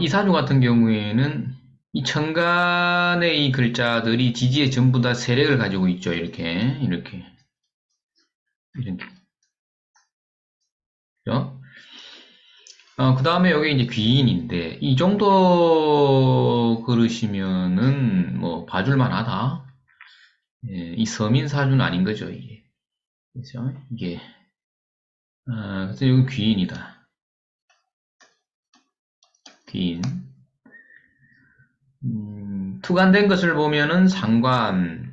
이 사주 같은 경우에는 이 천간의 이 글자들이 지지에 전부 다 세력을 가지고 있죠. 이렇게. 그죠? 그 다음에 여기 이제 귀인인데, 이 정도 그러시면은, 뭐, 봐줄만 하다. 예, 이 서민 사주는 아닌 거죠, 이게. 그죠? 이게. 그래서 여기 귀인이다. 귀인. 투간된 것을 보면은 상관,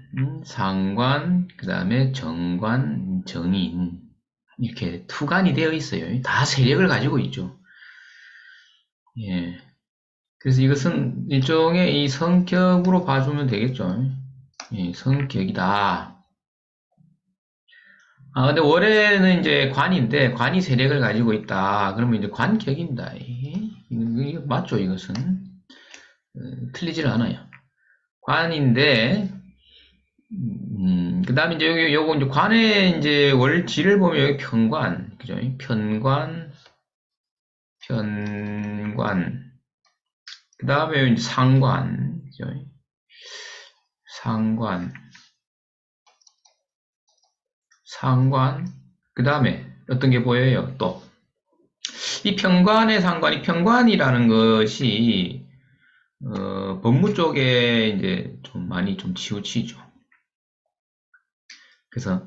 그 다음에 정관, 정인. 이렇게 투간이 되어 있어요. 다 세력을 가지고 있죠. 예. 그래서 이것은 일종의 이 성격으로 봐주면 되겠죠. 예, 성격이다. 근데 월에는 이제 관인데, 관이 세력을 가지고 있다. 그러면 이제 관격입니다. 이거 맞죠, 이것은? 틀리질 않아요. 관인데, 그 다음에 이제 요거 이제 관의 이제 월지를 보면 여기 편관, 그죠? 편관. 그 다음에 이제 상관, 그죠? 상관. 그 다음에 어떤 게 보여요? 또. 이 편관의 상관이 편관이라는 것이, 법무 쪽에 이제 좀 많이 좀 치우치죠. 그래서,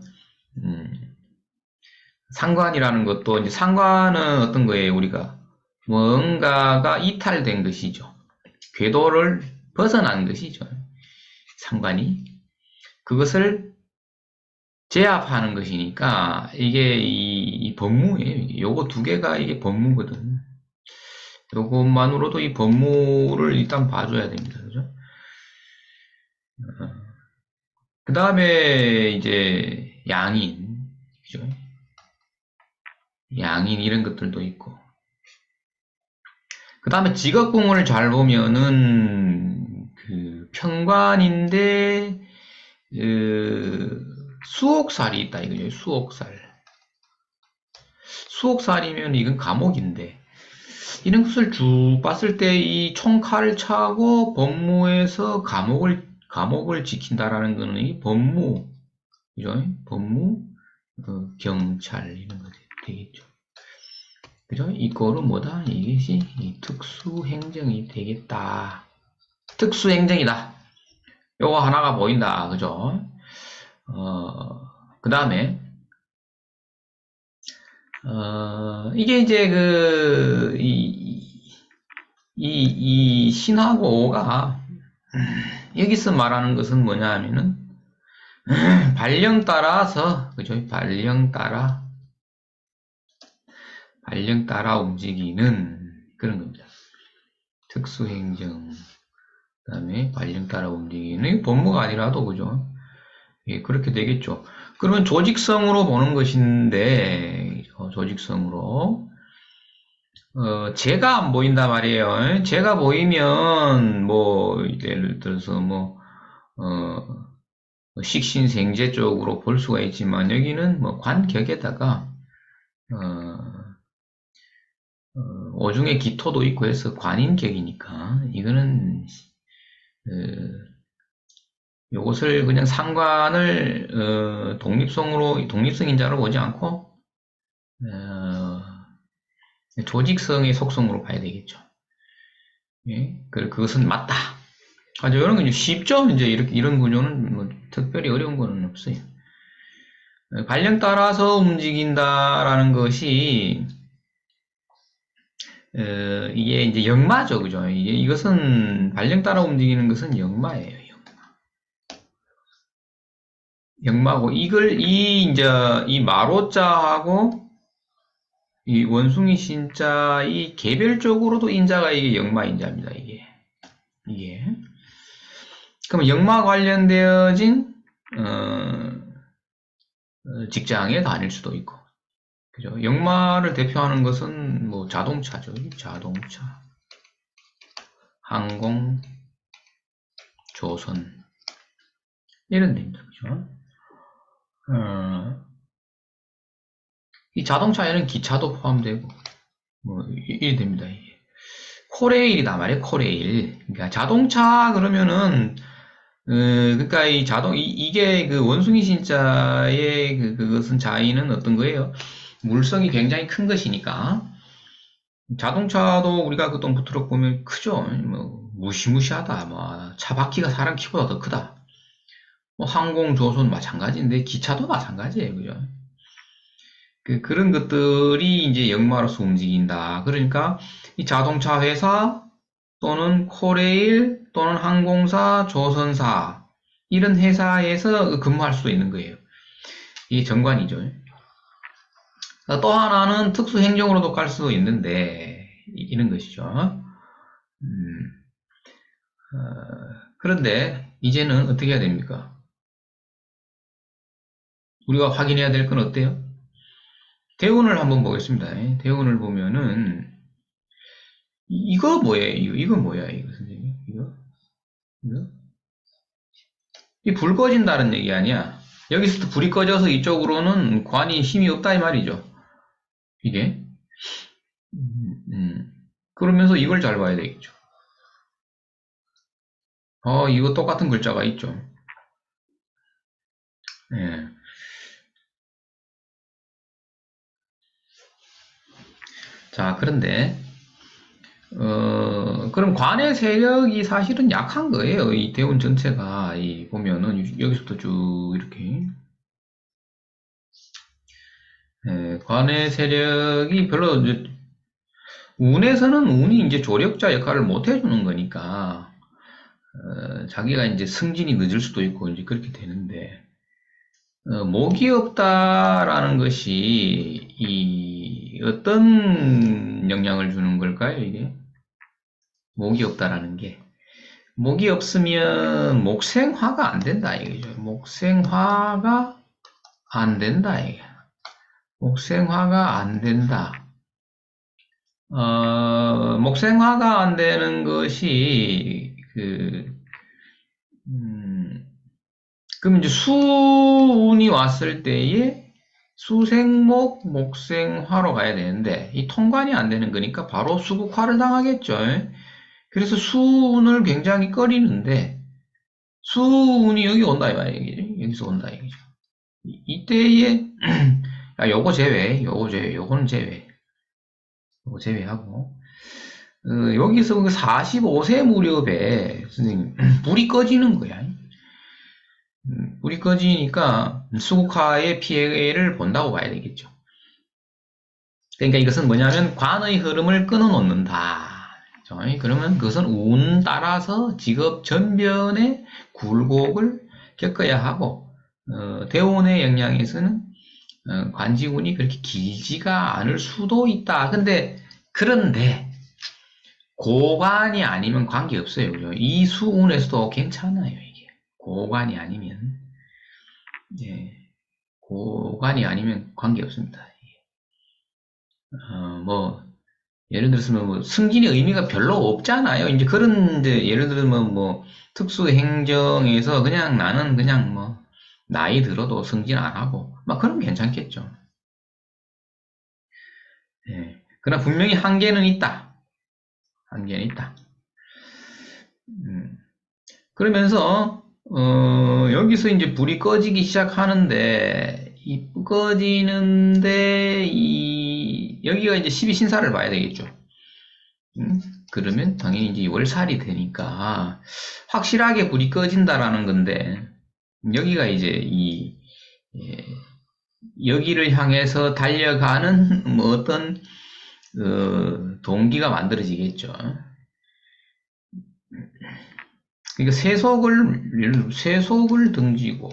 음, 상관이라는 것도 이제 상관은 어떤 거예요? 우리가 뭔가가 이탈된 것이죠. 궤도를 벗어난 것이죠. 상관이 그것을 제압하는 것이니까 이게 이 법무예요. 요거 두 개가 이게 법무거든. 요것만으로도 이 법무를 일단 봐줘야 됩니다. 그죠? 그 다음에 이제 양인, 그죠? 양인 이런 것들도 있고. 그 다음에 직업궁을 잘 보면은 그 편관인데 수옥살이 있다 이거죠. 수옥살이면 이건 감옥인데 이런 것을 쭉 봤을 때 이 총칼을 차고 법무에서 감옥을 지킨다라는 거는 이 법무, 그죠? 법무, 경찰 이런 거 되겠죠. 그죠? 이거는 뭐다? 이것이 특수행정이 되겠다. 특수행정이다. 요거 하나가 보인다. 그죠? 그 다음에, 이게 이제 이 신하고 오가, 여기서 말하는 것은 뭐냐 하면은, 발령 따라서, 그죠? 발령 따라 움직이는 그런 겁니다. 특수행정, 그 다음에 발령 따라 움직이는, 법무가 아니라도, 그죠? 예, 그렇게 되겠죠. 그러면 조직성으로 보는 것인데, 조직성으로. 제가 안 보인단 말이에요. 제가 보이면, 뭐, 예를 들어서, 뭐, 식신생제 쪽으로 볼 수가 있지만, 여기는 뭐, 관격에다가, 어, 오중에 기토도 있고 해서 관인격이니까, 이거는, 요것을 그냥 상관을, 독립성인자로 보지 않고, 조직성의 속성으로 봐야 되겠죠. 예? 그것은 맞다. 아주 이런 건 쉽죠? 이제 이런 구조는 뭐 특별히 어려운 거는 없어요. 발령 따라서 움직인다라는 것이, 이게 이제 역마죠. 그죠? 이것은, 발령 따라 움직이는 것은 역마예요. 역마고, 이제, 이 마로자하고, 이 원숭이 신자, 이 개별적으로도 인자가 이게 역마인자입니다. 이게. 그럼 역마 관련되어진 직장에 다닐 수도 있고, 그죠? 역마를 대표하는 것은 뭐 자동차죠. 자동차, 항공, 조선 이런 데입니다. 그죠? 이 자동차에는 기차도 포함되고 뭐 이래 됩니다. 이게. 코레일이다 말이에요, 코레일. 그러니까 자동차 그러면은, 그러니까 이게 그 원숭이 신자의 그것은 자의는 어떤 거예요? 물성이 굉장히 큰 것이니까. 자동차도 우리가 그 동부트럭 보면 크죠? 뭐, 무시무시하다. 뭐, 차 바퀴가 사람 키보다 더 크다. 뭐, 항공, 조선 마찬가지인데, 기차도 마찬가지예요. 그죠? 그런 것들이 이제 역마로서 움직인다. 그러니까, 이 자동차 회사, 또는 코레일, 또는 항공사, 조선사, 이런 회사에서 근무할 수도 있는 거예요. 이게 정관이죠. 또 하나는 특수 행정으로도 갈 수도 있는데, 이런 것이죠. 음, 그런데 이제는 어떻게 해야 됩니까? 우리가 확인해야 될 건 어때요? 대운을 한번 보겠습니다. 대운을 보면은 이거 뭐예요? 이거 뭐야? 이거 선생님? 이거? 이 불 꺼진다는 얘기 아니야? 여기서 불이 꺼져서 이쪽으로는 관이 힘이 없다 이 말이죠. 이게. 음. 그러면서 이걸 잘 봐야 되겠죠. 이거 똑같은 글자가 있죠. 예. 자, 그런데 그럼 관의 세력이 사실은 약한 거예요. 이 대운 전체가 보면은 여기서부터 쭉 이렇게 관의 세력이 별로 이제 운에서는 운이 이제 조력자 역할을 못 해주는 거니까 자기가 이제 승진이 늦을 수도 있고 이제 그렇게 되는데 목이 없다라는 것이 어떤 영향을 주는 걸까요, 이게? 목이 없다라는 게. 목이 없으면 목생화가 안 된다, 이거죠. 목생화가 안 된다, 이게. 목생화가 안 된다. 목생화가 안 되는 것이, 그럼 이제 수운이 왔을 때에 수생목, 목생화로 가야 되는데, 이 통관이 안 되는 거니까 바로 수국화를 당하겠죠. 그래서 수운을 굉장히 꺼리는데, 수운이 여기 온다, 이 말이에요. 여기서 온다, 이거죠. 이때에, 요거 제외, 요거는 제외. 요거 제외하고, 여기서 45세 무렵에, 선생님, 불이 꺼지는 거야. 불이 꺼지니까 수국화의 피해를 본다고 봐야 되겠죠. 그러니까 이것은 뭐냐면 관의 흐름을 끊어놓는다. 그러면 그것은 운 따라서 직업 전변의 굴곡을 겪어야 하고 대운의 영향에서는 관지운이 그렇게 길지가 않을 수도 있다. 그런데 고관이 아니면 관계없어요. 그죠? 이 수운에서도 괜찮아요. 이게 고관이 아니면 고관이 아니면 관계없습니다. 뭐 예를 들어서 뭐 승진의 의미가 별로 없잖아요. 이제 그런 예를 들면 뭐 특수 행정에서 그냥 나는 그냥 뭐 나이 들어도 승진 안 하고 막 그럼 괜찮겠죠. 그러나 분명히 한계는 있다. 한계는 있다. 그러면서 여기서 이제 불이 꺼지기 시작하는데 이 꺼지는데 여기가 이제 12신사를 봐야 되겠죠. 그러면 당연히 이제 월살이 되니까 확실하게 불이 꺼진다라는 건데 여기가 이제 여기를 향해서 달려가는 뭐 어떤 동기가 만들어지겠죠. 그러니까 세속을 등지고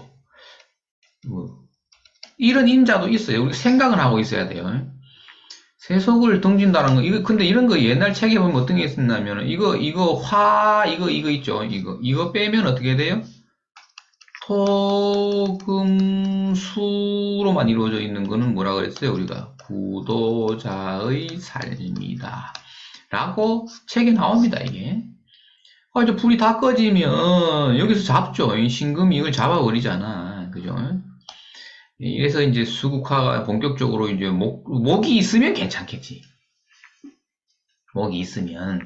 뭐 이런 인자도 있어요. 우리 생각을 하고 있어야 돼요. 세속을 등진다는 거, 근데 이런 거 옛날 책에 보면 어떤 게 있었냐면, 이거 있죠. 이거 빼면 어떻게 돼요? 토, 금, 수로만 이루어져 있는 거는 뭐라 그랬어요? 우리가 구도자의 삶이다. 라고 책에 나옵니다, 이게. 이제 불이 다 꺼지면, 여기서 잡죠. 신금이 이걸 잡아버리잖아. 그죠? 그래서 이제 수국화가 본격적으로 이제 목이 있으면 괜찮겠지. 목이 있으면.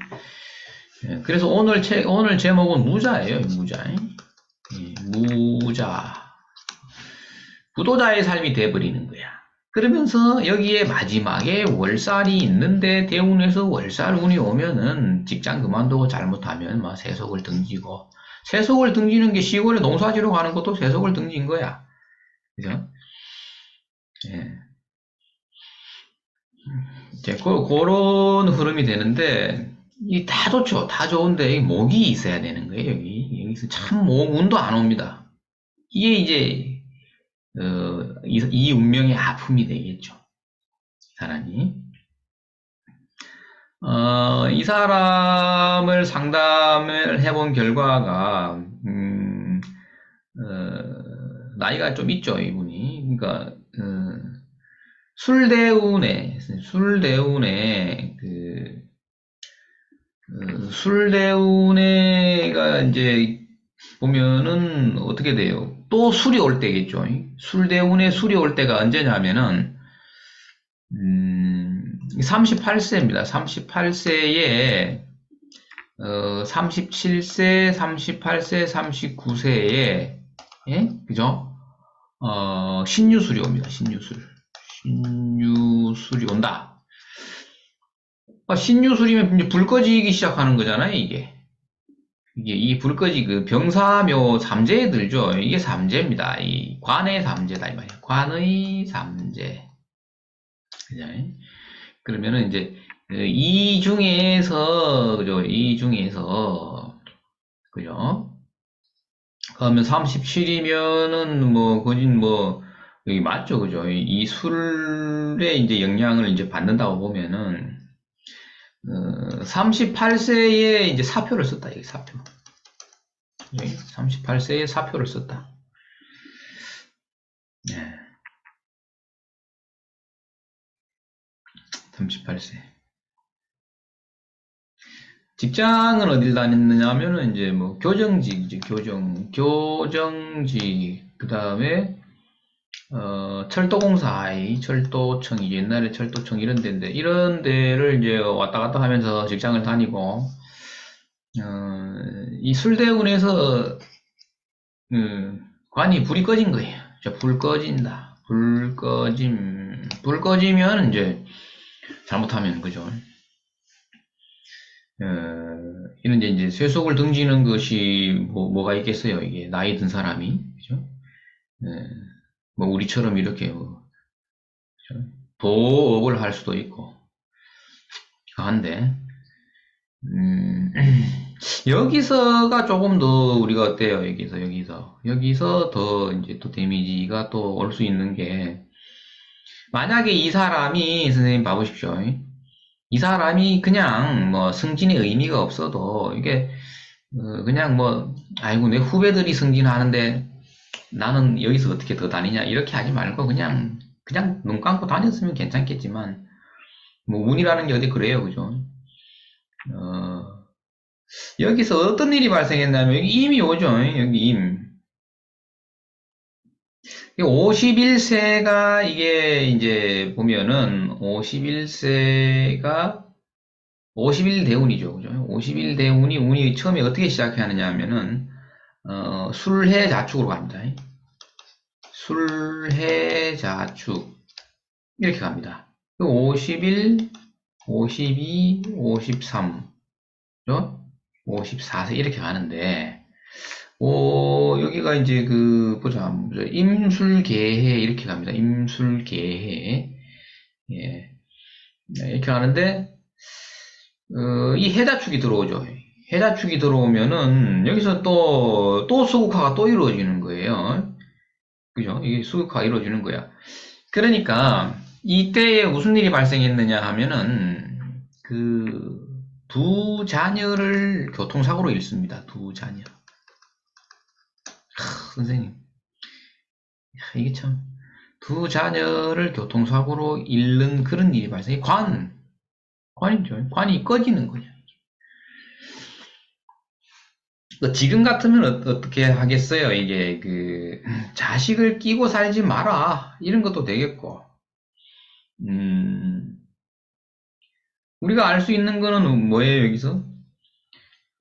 그래서 오늘 제목은 무자예요, 무자. 무자. 부도자의 삶이 돼버리는 거야. 그러면서 여기에 마지막에 월살이 있는데 대운에서 월살운이 오면은 직장 그만두고 잘못하면 막 세속을 등지고, 세속을 등지는 게 시골에 농사지러 가는 것도 세속을 등진 거야. 그죠? 예. 이제 그런 흐름이 되는데, 이 다 좋죠. 다 좋은데 목이 있어야 되는 거예요. 여기서 참 운도 안 옵니다. 이게 이제 이 운명의 아픔이 되겠죠. 사람이. 이 사람을 상담을 해본 결과가 나이가 좀 있죠, 이분이. 그러니까 술대운에 술대운에가 이제 보면은 어떻게 돼요? 또 술이 올 때겠죠. 술대운에 술이 올 때가 언제냐면은 38세입니다. 38세에 37세, 38세, 39세에 그죠? 신유술이 옵니다. 신유술이 온다. 신유술이면 이제 불 꺼지기 시작하는 거잖아요, 이게. 이 불 꺼지, 병사묘 삼재에 들죠. 이게 삼재입니다. 이 관의 삼재다, 이 말이야. 관의 삼재. 그죠? 그러면은 이제, 이 중에서, 그죠? 이 중에서, 그죠? 그러면 37이면은 여기 맞죠, 그죠? 이 술의 이제 영향을 이제 받는다고 보면은, 38세에 이제 사표를 썼다, 여기 사표. 38세에 사표를 썼다. 네. 38세. 직장은 어딜 다녔느냐 하면은 이제 뭐 교정직, 교정직, 그 다음에 철도공사, 철도청, 옛날에 철도청 이런 데인데, 이런 데를 이제 왔다 갔다 하면서 직장을 다니고, 이 술대운에서, 관이 불이 꺼진 거예요. 불 꺼진다. 불 꺼지면 이제 잘못하면, 그죠? 이런 이제 쇠속을 등지는 것이 뭐가 있겠어요? 이게 나이 든 사람이, 그죠? 뭐 우리처럼 이렇게 그죠? 도업을 할 수도 있고 한데 여기서가 조금 더 우리가 어때요? 여기서 더 이제 또 데미지가 또 올 수 있는 게, 만약에 이 사람이, 선생님 봐보십시오. 이 사람이 그냥 뭐 승진의 의미가 없어도 이게 그냥 뭐 아이고 내 후배들이 승진하는데 나는 여기서 어떻게 더 다니냐 이렇게 하지 말고 그냥 눈 감고 다녔으면 괜찮겠지만, 뭐 운이라는 게 어디 그래요, 그죠? 여기서 어떤 일이 발생했냐면 여기 임이 오죠. 여기 임. 51세가 이게 이제 보면은 51세가 51대운이죠. 그죠? 51대운이 운이 처음에 어떻게 시작하느냐 하면은 술해자축으로 갑니다. 술해자축 이렇게 갑니다. 51, 52, 53, 그죠? 54세 이렇게 가는데, 여기가 이제 보자. 임술계해 이렇게 갑니다. 임술계해. 예. 네, 이렇게 가는데, 이 해자축이 들어오죠. 해자축이 들어오면은, 여기서 또 수국화가 또 이루어지는 거예요. 그죠? 이게 수국화가 이루어지는 거야. 그러니까, 이때에 무슨 일이 발생했느냐 하면은, 두 자녀를 교통사고로 잃습니다. 두 자녀. 선생님. 이게 참, 두 자녀를 교통사고로 잃는 그런 일이 발생해. 관이죠. 관이 꺼지는 거죠. 지금 같으면 어떻게 하겠어요? 이게, 자식을 끼고 살지 마라. 이런 것도 되겠고, 우리가 알 수 있는 거는 뭐예요, 여기서?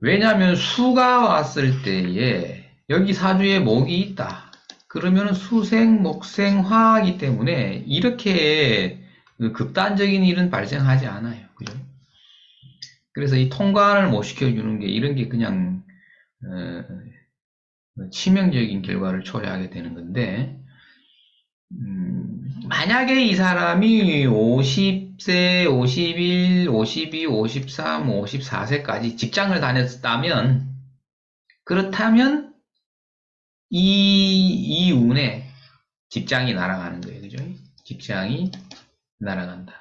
왜냐하면 수가 왔을 때에 여기 사주에 목이 있다. 그러면 수생, 목생, 화이기 때문에 이렇게 그 극단적인 일은 발생하지 않아요. 그죠? 그래서 이 통관을 못 시켜주는 게 이런 게 그냥 치명적인 결과를 초래하게 되는 건데, 만약에 이 사람이 50세, 51, 52, 53, 54세까지 직장을 다녔다면, 그렇다면 이 운에 직장이 날아가는 거예요. 그죠? 직장이 날아간다.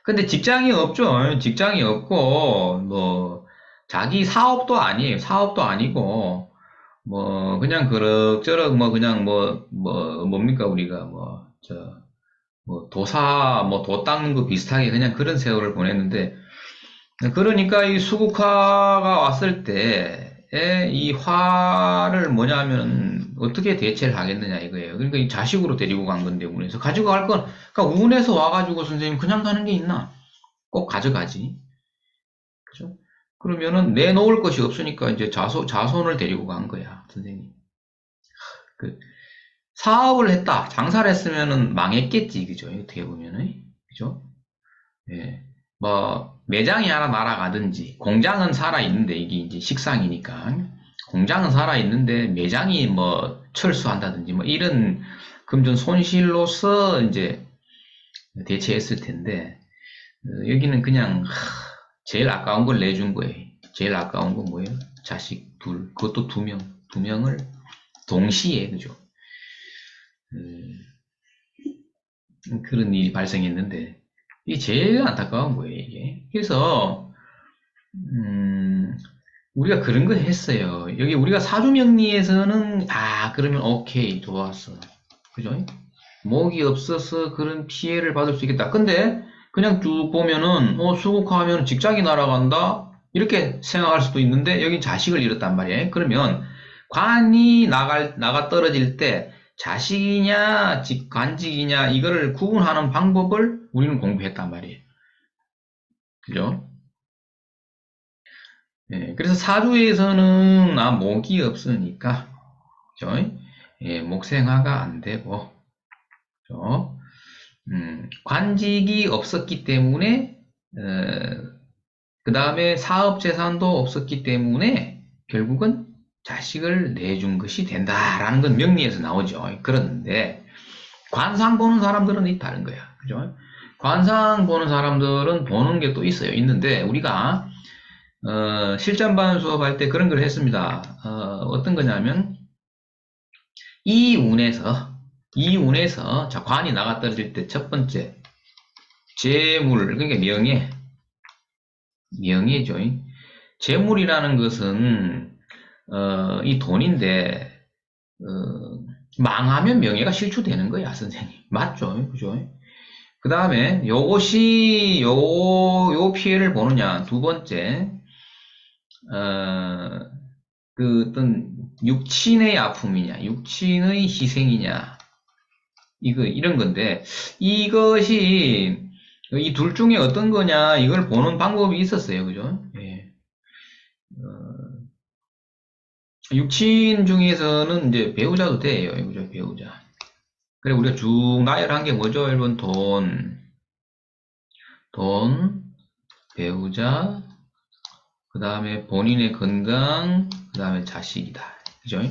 근데 직장이 없죠. 직장이 없고, 뭐, 자기 사업도 아니에요. 사업도 아니고, 뭐, 그냥 그럭저럭, 뭐, 그냥 뭡니까, 우리가, 도사, 도 닦는 거 비슷하게 그냥 그런 세월을 보냈는데, 그러니까 이 수국화가 왔을 때에 이 화를 뭐냐면 어떻게 대체를 하겠느냐 이거예요. 그러니까 이 자식으로 데리고 간 건데 운에서 가지고 갈 건, 그러니까 운에서 와가지고 선생님 그냥 가는 게 있나? 꼭 가져가지. 그죠? 그러면은 내놓을 것이 없으니까 이제 자손을 데리고 간 거야, 선생님. 그 사업을 했다, 장사를 했으면은 망했겠지, 그죠? 어떻게 보면은, 그죠? 예. 뭐, 매장이 하나 날아가든지, 공장은 살아있는데, 이게 이제 식상이니까. 공장은 살아있는데, 매장이 뭐, 철수한다든지, 뭐, 이런 금전 손실로서 이제 대체했을 텐데, 여기는 그냥, 제일 아까운 걸 내준 거예요. 제일 아까운 건 뭐예요? 자식 둘, 그것도 두 명을 동시에, 그죠? 그런 일이 발생했는데, 이게 제일 안타까운 거예요, 이게. 그래서, 우리가 그런 거 했어요. 여기 우리가 사주명리에서는, 그러면 오케이, 좋았어. 그죠? 목이 없어서 그런 피해를 받을 수 있겠다. 근데, 그냥 쭉 보면은, 수국하면 직장이 날아간다? 이렇게 생각할 수도 있는데, 여기 자식을 잃었단 말이에요. 그러면, 관이 나가 떨어질 때, 자식이냐, 관직이냐, 이거를 구분하는 방법을 우리는 공부했단 말이에요. 그죠? 예, 그래서 사주에서는 목이 없으니까, 그죠? 예, 목생화가 안 되고, 그죠? 관직이 없었기 때문에, 그 다음에 사업 재산도 없었기 때문에, 결국은 자식을 내준 것이 된다라는 건 명리에서 나오죠. 그런데, 관상 보는 사람들은 이 다른 거야. 그죠? 관상 보는 사람들은 보는 게 또 있어요. 있는데, 우리가, 실전반 수업할 때 그런 걸 했습니다. 어떤 거냐면, 이 운에서, 자, 관이 나가 떨어질 때 첫 번째, 재물, 그러니까 명예죠. 재물이라는 것은, 이 돈인데, 망하면 명예가 실추되는 거야, 선생님. 맞죠? 그죠? 그 다음에 요 피해를 보느냐. 두 번째, 어, 그 어떤 육친의 아픔이냐, 육친의 희생이냐, 이런 건데, 이것이 이 둘 중에 어떤 거냐, 이걸 보는 방법이 있었어요. 그죠? 예. 육친 중에서는 이제 배우자도 돼요. 그죠? 배우자. 그래, 우리가 쭉 나열한 게 뭐죠? 1번 돈, 배우자, 그 다음에 본인의 건강, 그 다음에 자식이다. 그죠?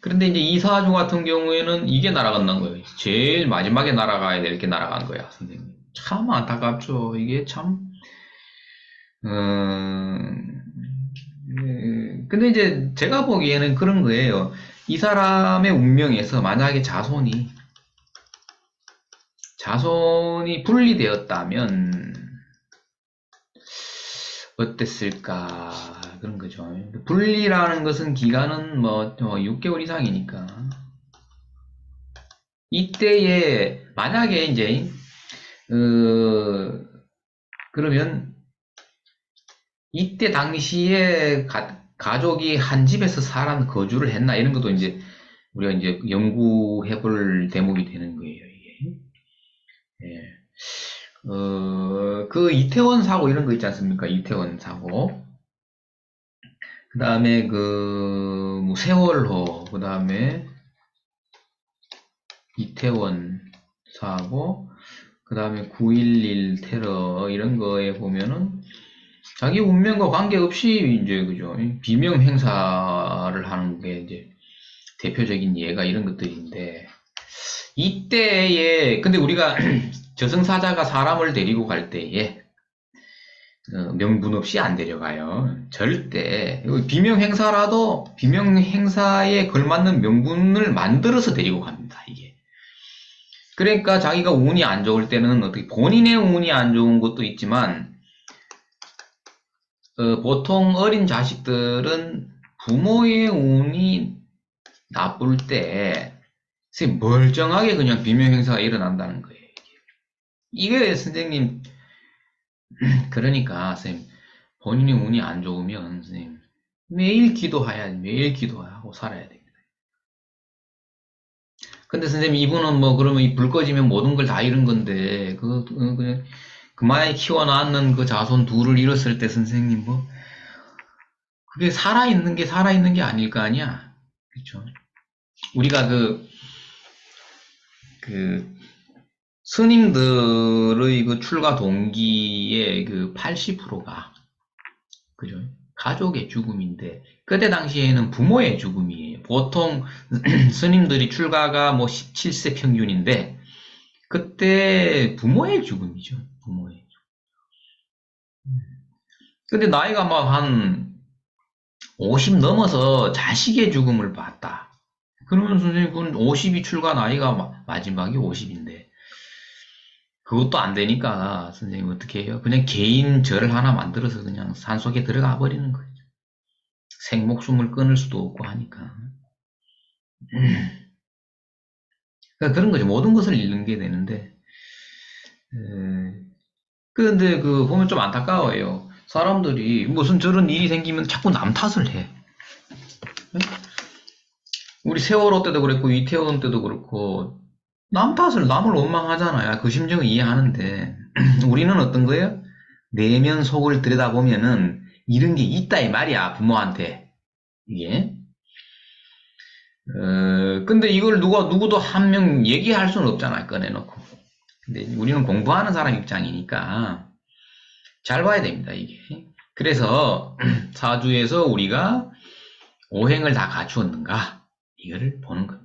그런데 이제 이사주 같은 경우에는 이게 날아간다는 거예요. 제일 마지막에 날아가야 될 게 날아간 거야, 선생님. 참 안타깝죠. 이게 참, 근데 이제 제가 보기에는 그런 거예요. 이 사람의 운명에서 만약에 자손이 분리되었다면 어땠을까 그런 거죠. 분리라는 것은 기간은 6개월 이상이니까 이때에 만약에 이제 그러면 이때 당시에 가족이 한 집에서 거주를 했나 이런 것도 이제 우리가 이제 연구해 볼 대목이 되는 거예요, 이게. 예. 그 이태원 사고 이런 거 있지 않습니까? 이태원 사고. 그 다음에 뭐 세월호, 그 다음에 이태원 사고, 그 다음에 9.11 테러 이런 거에 보면은 자기 운명과 관계없이 이제 그죠 비명 행사를 하는 게 이제 대표적인 예가 이런 것들인데 이때에 근데 우리가 저승사자가 사람을 데리고 갈 때에 명분 없이 안 데려가요. 절대 비명 행사라도 비명 행사에 걸맞는 명분을 만들어서 데리고 갑니다. 이게. 그러니까 자기가 운이 안 좋을 때는 어떻게 본인의 운이 안 좋은 것도 있지만 보통 어린 자식들은 부모의 운이 나쁠 때 멀쩡하게 그냥 비명 행사가 일어난다는 거예요. 이게 선생님 그러니까 선생님 본인의 운이 안 좋으면 선생님 매일 기도해야 매일 기도하고 살아야 됩니다. 근데 선생님 이분은 뭐 그러면 이 불 꺼지면 모든 걸 다 잃은 건데 그냥 그마에 키워놨는 그 자손 둘을 잃었을 때 선생님 뭐 그게 살아있는 게 아닐 거 아니야. 그렇죠? 우리가 그 스님들의 그 출가 동기의 그 80%가 그죠? 가족의 죽음인데 그때 당시에는 부모의 죽음이에요. 보통 스님들이 출가가 뭐 17세 평균인데 그때 부모의 죽음이죠. 부모의. 근데 나이가 막 한 50 넘어서 자식의 죽음을 봤다. 그러면 선생님 그건 50이 출가 나이가 마지막이 50인데 그것도 안 되니까 선생님 어떻게 해요? 그냥 개인 절 하나 만들어서 그냥 산속에 들어가 버리는 거예요. 생목숨을 끊을 수도 없고 하니까. 그러니까 그런 거죠. 모든 것을 잃는 게 되는데. 그런데 보면 좀 안타까워요. 사람들이 무슨 저런 일이 생기면 자꾸 남 탓을 해. 우리 세월호 때도 그랬고, 이태원 때도 그렇고, 남 탓을, 남을 원망하잖아요. 그 심정을 이해하는데, 우리는 어떤 거예요? 내면 속을 들여다보면은, 이런 게 있다, 이 말이야, 부모한테. 이게. 근데 이걸 누구도 한 명 얘기할 수는 없잖아요. 꺼내놓고. 근데 우리는 공부하는 사람 입장이니까 잘 봐야 됩니다, 이게. 그래서 사주에서 우리가 오행을 다 갖추었는가? 이거를 보는 겁니다.